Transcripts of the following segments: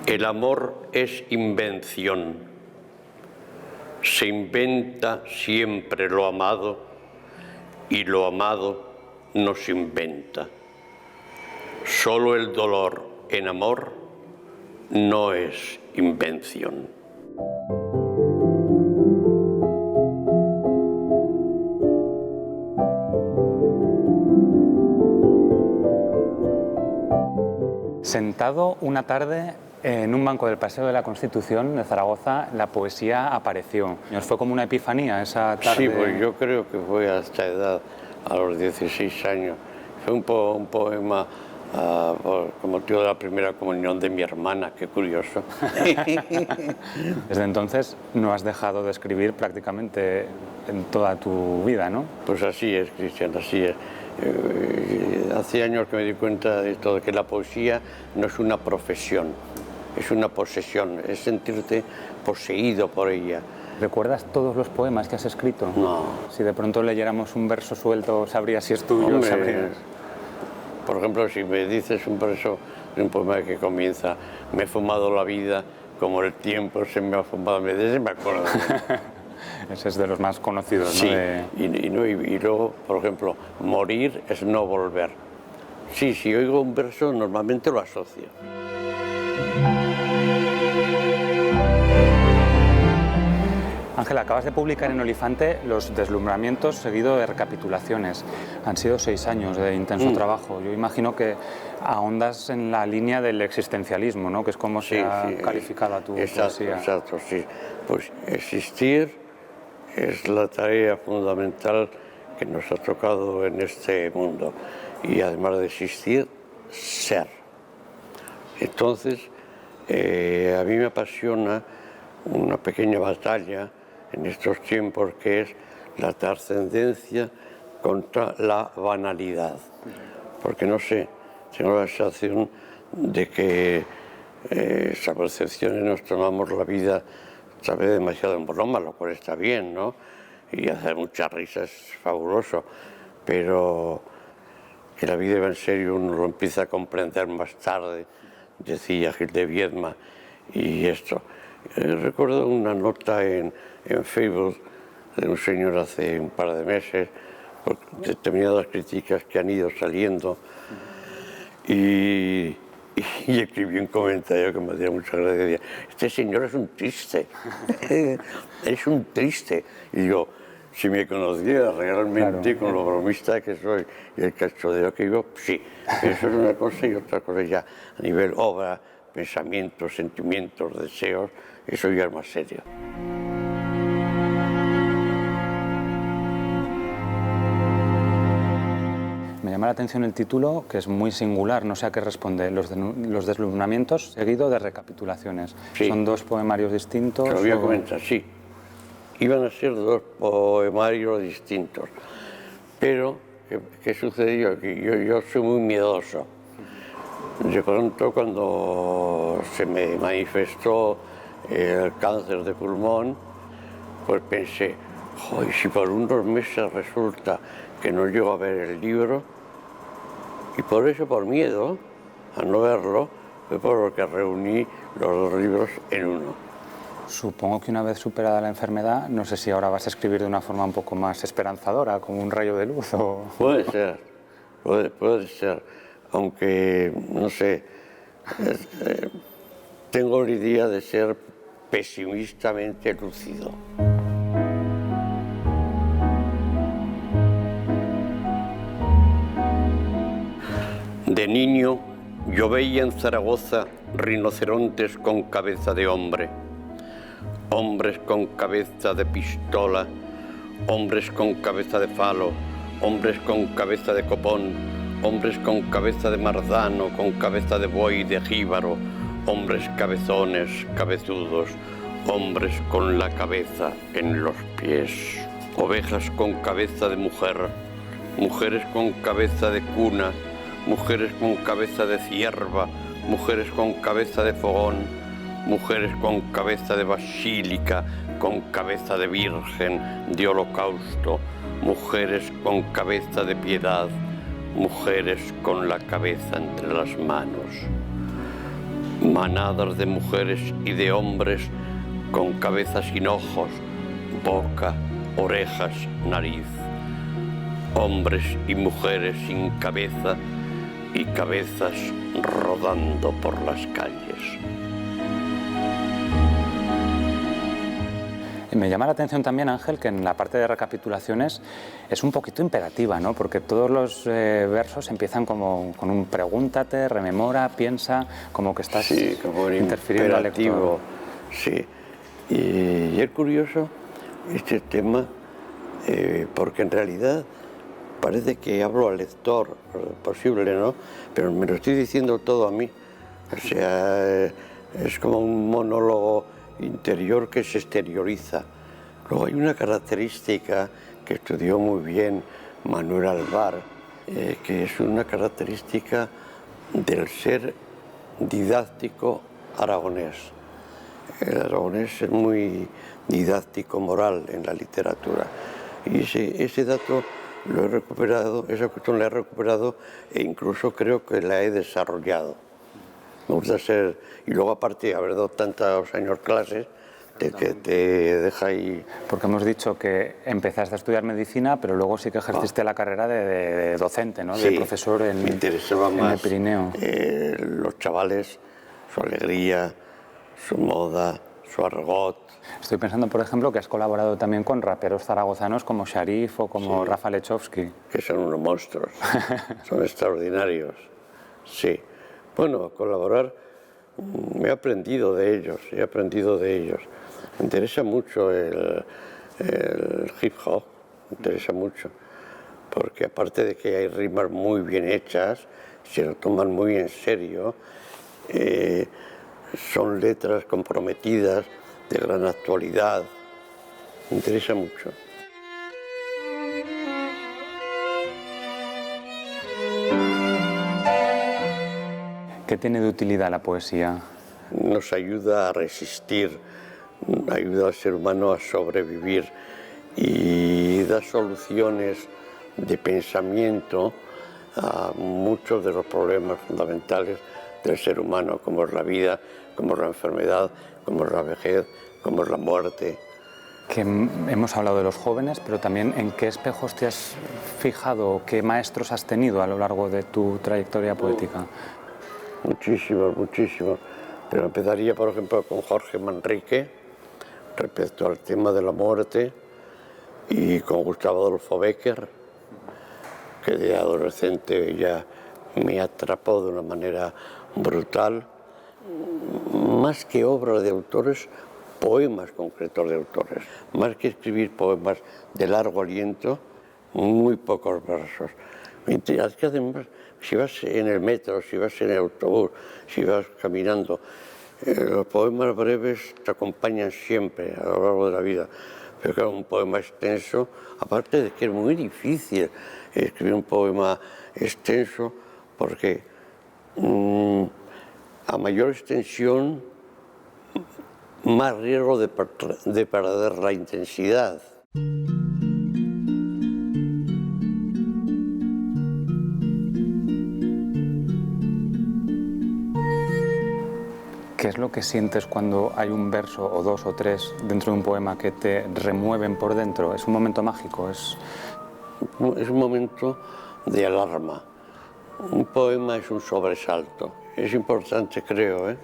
El amor es invención. Se inventa siempre lo amado y lo amado no se inventa. Solo el dolor en amor no es invención. Sentado una tarde en un banco del Paseo de la Constitución de Zaragoza, la poesía apareció. ¿Os fue como una epifanía esa tarde? Sí, pues yo creo que fue a esta edad, a los 16 años. Fue un poema con motivo de la primera comunión de mi hermana, qué curioso. Desde entonces no has dejado de escribir prácticamente en toda tu vida, ¿no? Pues así es, Cristian, así es. Hace años que me di cuenta de esto, de que la poesía no es una profesión, es una posesión, es sentirte poseído por ella. ¿Recuerdas todos los poemas que has escrito? No. Si de pronto leyéramos un verso suelto, ¿sabrías si es tuyo? Hombre, ¿Sabrías? por ejemplo, si me dices un verso de un poema que comienza: me he fumado la vida como el tiempo se me ha fumado, de ese me acuerdo. Ese es de los más conocidos, Sí, ¿no? y luego, por ejemplo, morir es no volver. Sí, si oigo un verso, normalmente lo asocio. Ángel, acabas de publicar en Olifante Los deslumbramientos, seguido de recapitulaciones. Han sido 6 años de intenso trabajo. Yo imagino que ahondas en la línea del existencialismo, ¿no? Que es como se ha calificado a tu poesía. Exacto, sí. Pues existir es la tarea fundamental que nos ha tocado en este mundo. Y además de existir, ser. Entonces, a mí me apasiona una pequeña batalla en estos tiempos, que es la trascendencia contra la banalidad. Porque no sé, tengo la sensación de que esa percepción nos tomamos la vida tal vez demasiado en broma, lo cual está bien, ¿no? Y hacer muchas risas es fabuloso, pero que la vida va en serio uno lo empieza a comprender más tarde, decía Gil de Viedma, y esto. Recuerdo una nota en Facebook de un señor hace un par de meses, por determinadas críticas que han ido saliendo, y escribí un comentario que me hacía mucha gracia. Decía: este señor es un triste, es un triste. Y yo, si me conociera realmente, claro, con lo bromista que soy y el cachondeo que vivo, sí. Pero eso es una cosa, y otra cosa ya a nivel obra, pensamientos, sentimientos, deseos, eso ya es más serio. Me llama la atención el título, que es muy singular, no sé a qué responde: Los deslumbramientos, seguido de recapitulaciones. Sí. ¿Son 2 poemarios distintos? Te lo voy a comentar, sí. Iban a ser 2 poemarios distintos. Pero, ¿qué sucedió? Que yo soy muy miedoso. De pronto, cuando se me manifestó el cáncer de pulmón, pues pensé: joder, si por unos meses resulta que no llego a ver el libro, y por eso, por miedo a no verlo, fue por lo que reuní los 2 libros en uno. Supongo que una vez superada la enfermedad, no sé si ahora vas a escribir de una forma un poco más esperanzadora, como un rayo de luz o... Puede ser, puede ser, aunque, no sé, tengo la idea de ser pesimistamente lúcido. De niño, yo veía en Zaragoza rinocerontes con cabeza de hombre, hombres con cabeza de pistola, hombres con cabeza de falo, hombres con cabeza de copón, hombres con cabeza de marzano, con cabeza de buey, de jíbaro, hombres cabezones, cabezudos, hombres con la cabeza en los pies, ovejas con cabeza de mujer, mujeres con cabeza de cuna, mujeres con cabeza de cierva, mujeres con cabeza de fogón, mujeres con cabeza de basílica, con cabeza de virgen, de holocausto, mujeres con cabeza de piedad, mujeres con la cabeza entre las manos. Manadas de mujeres y de hombres con cabeza sin ojos, boca, orejas, nariz. Hombres y mujeres sin cabeza y cabezas rodando por las calles. Me llama la atención también, Ángel, que en la parte de recapitulaciones es un poquito imperativa, ¿no? Porque todos los versos empiezan como con un pregúntate, rememora, piensa, como que estás como interfiriendo al lector. Sí, y es curioso este tema, porque en realidad parece que hablo al lector, posible, ¿no? Pero me lo estoy diciendo todo a mí. O sea, es como un monólogo interior que se exterioriza. Luego hay una característica que estudió muy bien Manuel Alvar, que es una característica del ser didáctico aragonés. El aragonés es muy didáctico moral en la literatura y ese dato lo he recuperado, esa cuestión la he recuperado e incluso creo que la he desarrollado. Me gusta ser, y luego aparte haber dado tantos años clases, que te deja ahí. Porque hemos dicho que empezaste a estudiar medicina, pero luego sí que ejerciste la carrera de docente, ¿no? Sí, de profesor me interesaba más el Pirineo. Los chavales, su alegría, su moda, su argot. Estoy pensando, por ejemplo, que has colaborado también con raperos zaragozanos como Sharif o como Rafa Lechovsky. Que son unos monstruos, son extraordinarios. Sí. Bueno, colaborar, he aprendido de ellos, Me interesa mucho el hip hop, me interesa mucho, porque aparte de que hay rimas muy bien hechas, se lo toman muy en serio, son letras comprometidas, de gran actualidad, me interesa mucho. ¿Qué tiene de utilidad la poesía? Nos ayuda a resistir, ayuda al ser humano a sobrevivir y da soluciones de pensamiento a muchos de los problemas fundamentales del ser humano, como es la vida, como es la enfermedad, como es la vejez, como es la muerte. Que hemos hablado de los jóvenes, pero también en qué espejos te has fijado, qué maestros has tenido a lo largo de tu trayectoria poética. Muchísimos, muchísimos. Pero empezaría, por ejemplo, con Jorge Manrique, respecto al tema de la muerte, y con Gustavo Adolfo Bécquer, que de adolescente ya me atrapó de una manera brutal. Más que obras de autores, poemas concretos de autores. Más que escribir poemas de largo aliento, muy pocos versos. Es que además, si vas en el metro, si vas en el autobús, si vas caminando, los poemas breves te acompañan siempre a lo largo de la vida. Pero claro, un poema extenso, aparte de que es muy difícil escribir un poema extenso, porque a mayor extensión, más riesgo de perder la intensidad. ¿Qué es lo que sientes cuando hay un verso o dos o tres dentro de un poema que te remueven por dentro? ¿Es un momento mágico? Es un momento de alarma. Un poema es un sobresalto. Es importante, creo,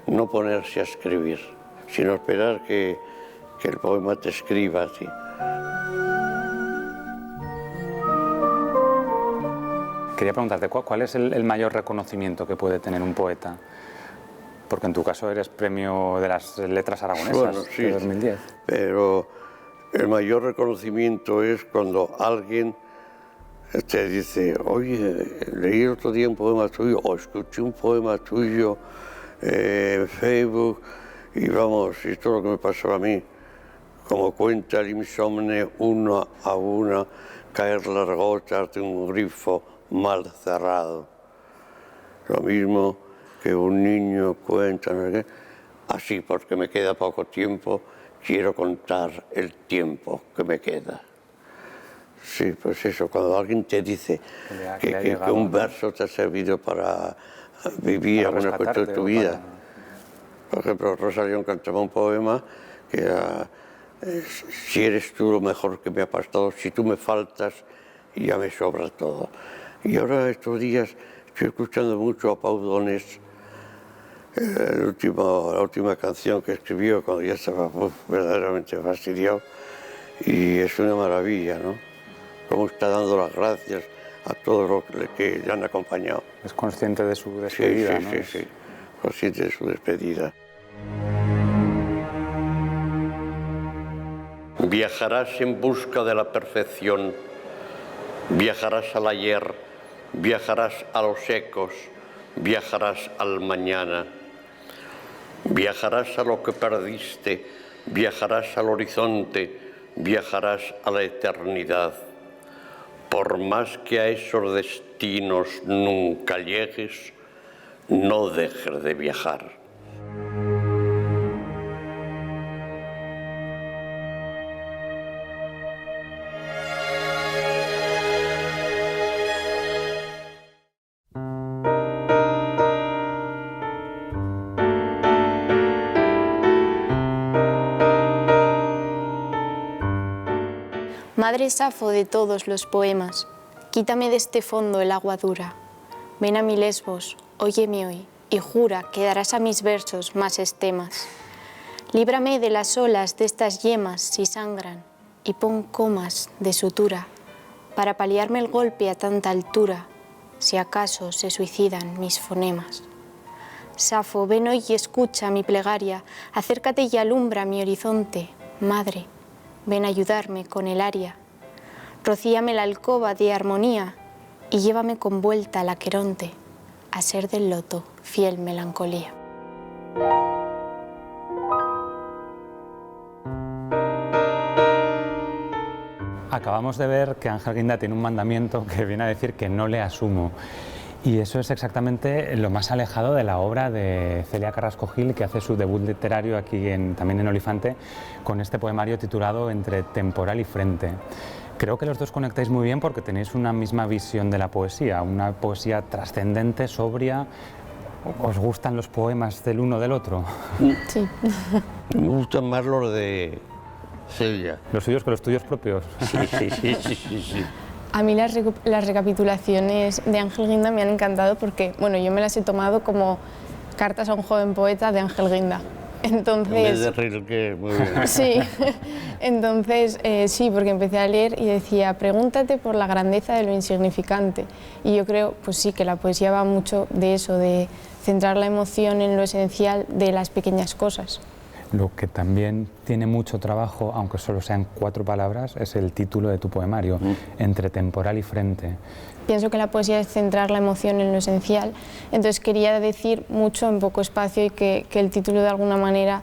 no ponerse a escribir, sino esperar que el poema te escriba a ti. Quería preguntarte, ¿cuál es el mayor reconocimiento que puede tener un poeta? Porque en tu caso eres premio de las letras aragonesas de 2010. Pero el mayor reconocimiento es cuando alguien te dice, oye, leí el otro día un poema tuyo o escuché un poema tuyo en Facebook y vamos, esto es lo que me pasó a mí. Como cuenta el insomne, uno a uno, caer las gotas de un grifo mal cerrado. Lo mismo que un niño cuenta, no sé qué. Así, porque me queda poco tiempo, quiero contar el tiempo que me queda. Sí, pues eso, cuando alguien te dice que un verso te ha servido para vivir alguna cuestión de tu vida. Por ejemplo, Rosa León cantaba un poema que era si eres tú lo mejor que me ha pasado, si tú me faltas ya me sobra todo. Y ahora estos días estoy escuchando mucho a Pau Donés, la última canción que escribió cuando ya estaba verdaderamente fastidiado, y es una maravilla, ¿no? Cómo está dando las gracias a todos los que le han acompañado. Es consciente de su despedida, sí, ¿no? Sí, consciente de su despedida. Viajarás en busca de la perfección, viajarás al ayer, viajarás a los ecos, viajarás al mañana, viajarás a lo que perdiste, viajarás al horizonte, viajarás a la eternidad. Por más que a esos destinos nunca llegues, no dejes de viajar. Madre Safo de todos los poemas, quítame de este fondo el agua dura. Ven a mi Lesbos, óyeme hoy, y jura que darás a mis versos más estemas. Líbrame de las olas de estas yemas si sangran, y pon comas de sutura, para paliarme el golpe a tanta altura, si acaso se suicidan mis fonemas. Safo, ven hoy y escucha mi plegaria, acércate y alumbra mi horizonte. Madre, ven a ayudarme con el aria, rocíame la alcoba de armonía y llévame con vuelta al Aqueronte, a ser del loto fiel melancolía. Acabamos de ver que Ángel Guinda tiene un mandamiento que viene a decir que no le asumo. Y eso es exactamente lo más alejado de la obra de Celia Carrasco Gil, que hace su debut literario aquí también en Olifante, con este poemario titulado Entre temporal y frente. Creo que los dos conectáis muy bien porque tenéis una misma visión de la poesía, una poesía trascendente, sobria. ¿Os gustan los poemas del uno del otro? Sí. Me gustan más los de Celia. ¿Los suyos que los tuyos propios? Sí. A mí las recapitulaciones de Ángel Guinda me han encantado porque, bueno, yo me las he tomado como cartas a un joven poeta de Ángel Guinda. Entonces, en vez de Rilke, muy bien. Sí, entonces sí, porque empecé a leer y decía, pregúntate por la grandeza de lo insignificante. Y yo creo, pues sí, que la poesía va mucho de eso, de centrar la emoción en lo esencial de las pequeñas cosas. Lo que también tiene mucho trabajo, aunque solo sean 4 palabras, es el título de tu poemario, Entre temporal y frente. Pienso que la poesía es centrar la emoción en lo esencial, entonces quería decir mucho en poco espacio y que el título de alguna manera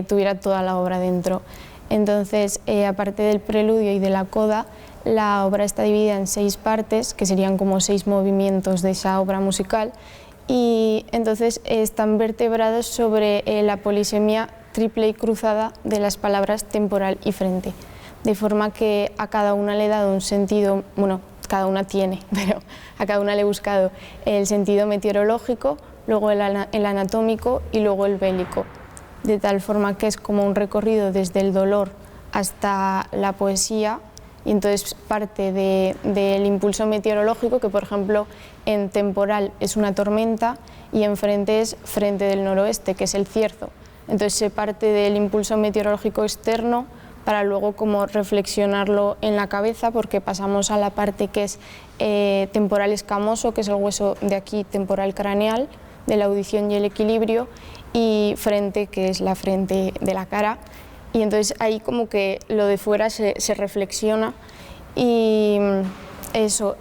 tuviera toda la obra dentro. Entonces, aparte del preludio y de la coda, la obra está dividida en 6 partes, que serían como 6 movimientos de esa obra musical, y entonces están vertebrados sobre la polisemia triple y cruzada de las palabras temporal y frente, de forma que a cada una le he dado un sentido, bueno, cada una tiene, pero a cada una le he buscado el sentido meteorológico, luego el anatómico y luego el bélico, de tal forma que es como un recorrido desde el dolor hasta la poesía, y entonces parte del impulso meteorológico, que por ejemplo en temporal es una tormenta y en frente es frente del noroeste, que es el cierzo. Entonces se parte del impulso meteorológico externo para luego como reflexionarlo en la cabeza, porque pasamos a la parte que es temporal escamoso, que es el hueso de aquí temporal craneal, de la audición y el equilibrio, y frente, que es la frente de la cara. Y entonces ahí como que lo de fuera se reflexiona, y eso,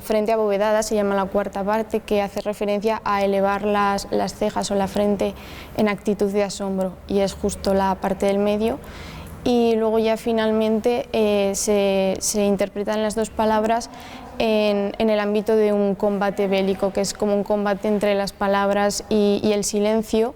frente abovedada se llama la cuarta parte, que hace referencia a elevar las cejas o la frente en actitud de asombro, y es justo la parte del medio. Y luego ya finalmente se interpretan las 2 palabras en el ámbito de un combate bélico, que es como un combate entre las palabras y el silencio,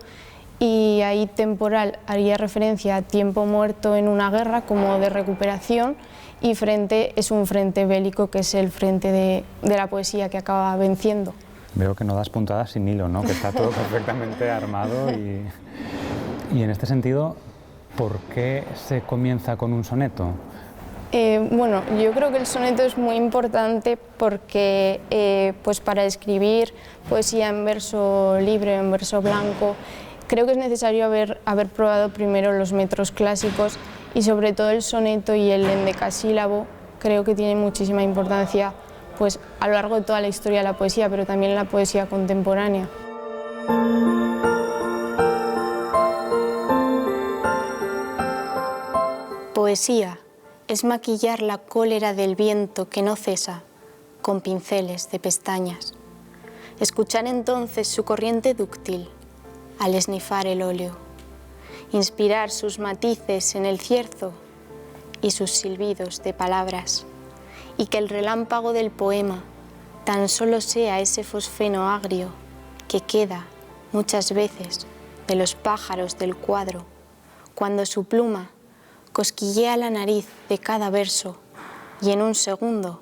y ahí temporal haría referencia a tiempo muerto en una guerra como de recuperación, y frente es un frente bélico, que es el frente de la poesía que acaba venciendo. Veo que no das puntadas sin hilo, ¿no? Que está todo perfectamente armado y en este sentido, ¿por qué se comienza con un soneto? Bueno, yo creo que el soneto es muy importante porque pues para escribir poesía en verso libre, en verso blanco, creo que es necesario haber probado primero los metros clásicos y sobre todo el soneto y el endecasílabo creo que tienen muchísima importancia pues, a lo largo de toda la historia de la poesía, pero también en la poesía contemporánea. Poesía es maquillar la cólera del viento que no cesa con pinceles de pestañas. Escuchar entonces su corriente dúctil al esnifar el óleo. Inspirar sus matices en el cierzo y sus silbidos de palabras. Y que el relámpago del poema tan solo sea ese fosfeno agrio que queda muchas veces de los pájaros del cuadro cuando su pluma cosquillea la nariz de cada verso y en un segundo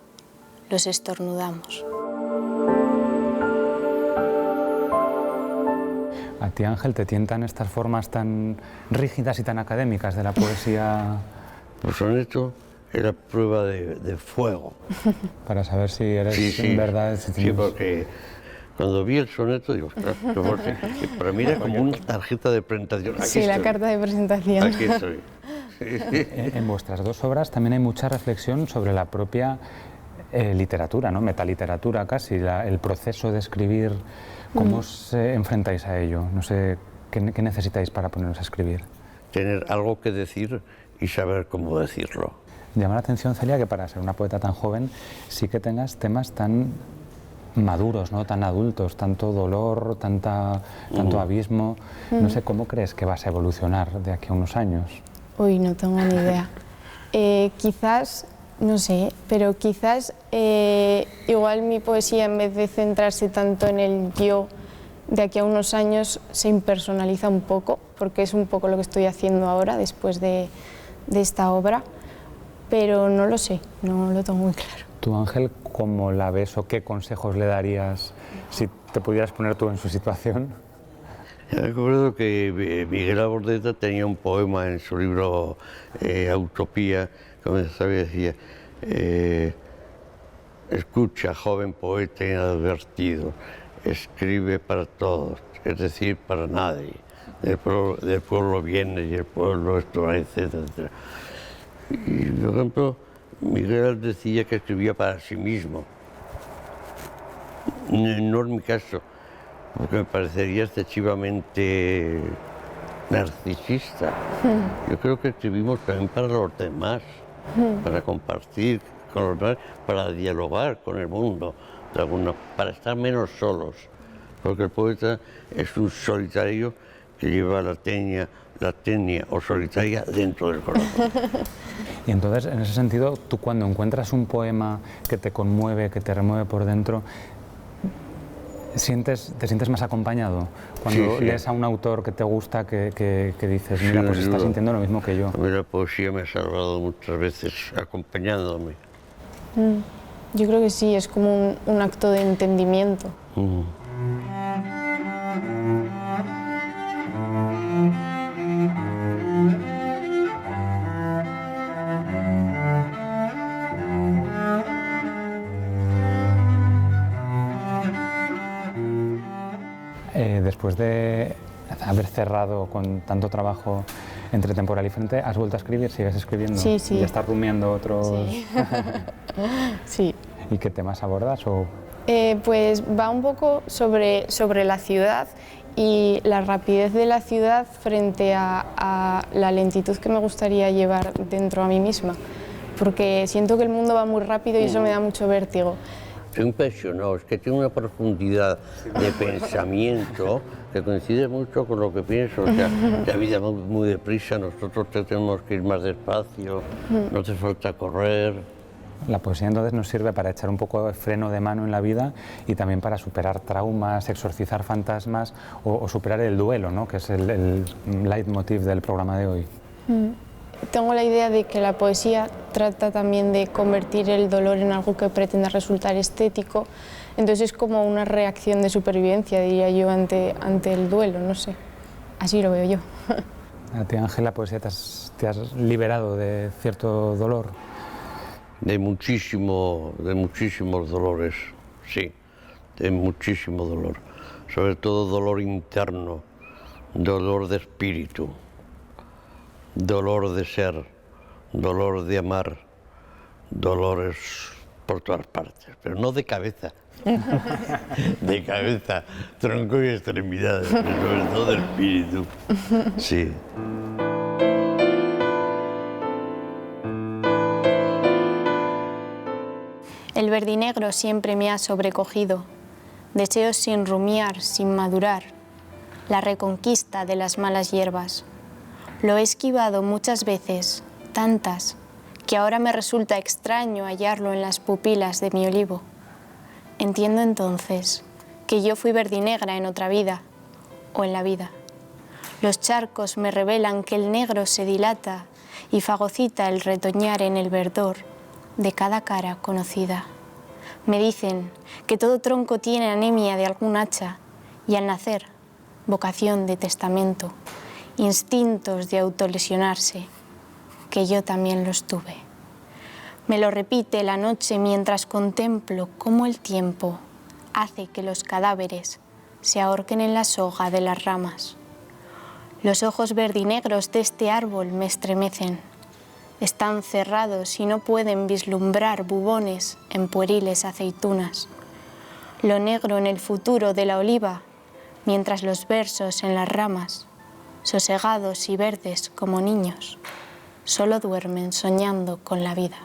los estornudamos. ¿A ti, Ángel, te tientan estas formas tan rígidas y tan académicas de la poesía? El soneto es la prueba de fuego. Para saber si eres en verdad... Sí, porque cuando vi el soneto, digo, para mí era como una tarjeta de presentación. Aquí sí, estoy. La carta de presentación. Aquí estoy. En vuestras dos obras también hay mucha reflexión sobre la propia literatura, ¿no? Metaliteratura casi, el proceso de escribir. ¿Cómo os enfrentáis a ello? No sé, ¿qué necesitáis para poneros a escribir? Tener algo que decir y saber cómo decirlo. Llama la atención, Celia, que para ser una poeta tan joven sí que tengas temas tan maduros, ¿no? Tan adultos, tanto dolor, tanto abismo. No sé, ¿cómo crees que vas a evolucionar de aquí a unos años? Uy, no tengo ni idea. Quizás, no sé, pero quizás igual mi poesía, en vez de centrarse tanto en el yo, de aquí a unos años se impersonaliza un poco, porque es un poco lo que estoy haciendo ahora, después de esta obra, pero no lo sé, no lo tengo muy claro. ¿Tú, Ángel, cómo la ves o qué consejos le darías si te pudieras poner tú en su situación? Recuerdo que Miguel Abordeta tenía un poema en su libro Utopía, como decía, escucha, joven poeta inadvertido, escribe para todos, es decir, para nadie. Del pueblo viene y el pueblo esto, etcétera, etcétera. Y, por ejemplo, Miguel decía que escribía para sí mismo. No es mi caso, porque me parecería excesivamente narcisista. Yo creo que escribimos también para los demás, para compartir con los demás, para dialogar con el mundo, para estar menos solos, porque el poeta es un solitario que lleva la tenia o solitaria dentro del corazón. Y entonces, en ese sentido, tú cuando encuentras un poema que te conmueve, que te remueve por dentro, ¿te sientes más acompañado? Cuando lees a un autor que te gusta, que dices, mira, pues está sintiendo lo mismo que yo. A mí la poesía me ha salvado muchas veces acompañándome. Yo creo que sí, es como un acto de entendimiento. Después de haber cerrado con tanto trabajo entre Temporal y Frente, ¿has vuelto a escribir? ¿Sigues escribiendo? Sí, sí. ¿Y estás rumiando otros...? Sí. Sí. ¿Y qué temas abordas? Pues va un poco sobre la ciudad y la rapidez de la ciudad frente a la lentitud que me gustaría llevar dentro a mí misma, porque siento que el mundo va muy rápido y eso me da mucho vértigo. Estoy impresionado, es que tiene una profundidad de pensamiento que coincide mucho con lo que pienso. O sea, la vida va muy deprisa, nosotros tenemos que ir más despacio, no hace falta correr. La poesía entonces nos sirve para echar un poco de freno de mano en la vida y también para superar traumas, exorcizar fantasmas o superar el duelo, ¿no? Que es el leitmotiv del programa de hoy. tengo la idea de que la poesía trata también de convertir el dolor en algo que pretenda resultar estético, entonces es como una reacción de supervivencia, diría yo, ante el duelo, no sé, así lo veo yo. A ti, Ángel, la poesía te has liberado de cierto dolor. De muchísimos dolores, sí, de muchísimo dolor, sobre todo dolor interno, dolor de espíritu, dolor de ser, dolor de amar, dolores por todas partes, pero no de cabeza, de cabeza, tronco y extremidades, pero sobre todo de espíritu, sí. El verdinegro siempre me ha sobrecogido, deseos sin rumiar, sin madurar, la reconquista de las malas hierbas. Lo he esquivado muchas veces, tantas, que ahora me resulta extraño hallarlo en las pupilas de mi olivo. Entiendo entonces que yo fui verdinegra en otra vida, o en la vida. Los charcos me revelan que el negro se dilata y fagocita el retoñar en el verdor de cada cara conocida. Me dicen que todo tronco tiene anemia de algún hacha y al nacer, vocación de testamento, instintos de autolesionarse, que yo también los tuve. Me lo repite la noche mientras contemplo cómo el tiempo hace que los cadáveres se ahorquen en la soga de las ramas. Los ojos verdinegros de este árbol me estremecen. Están cerrados y no pueden vislumbrar bubones en pueriles aceitunas. Lo negro en el futuro de la oliva, mientras los versos en las ramas, sosegados y verdes como niños, solo duermen soñando con la vida.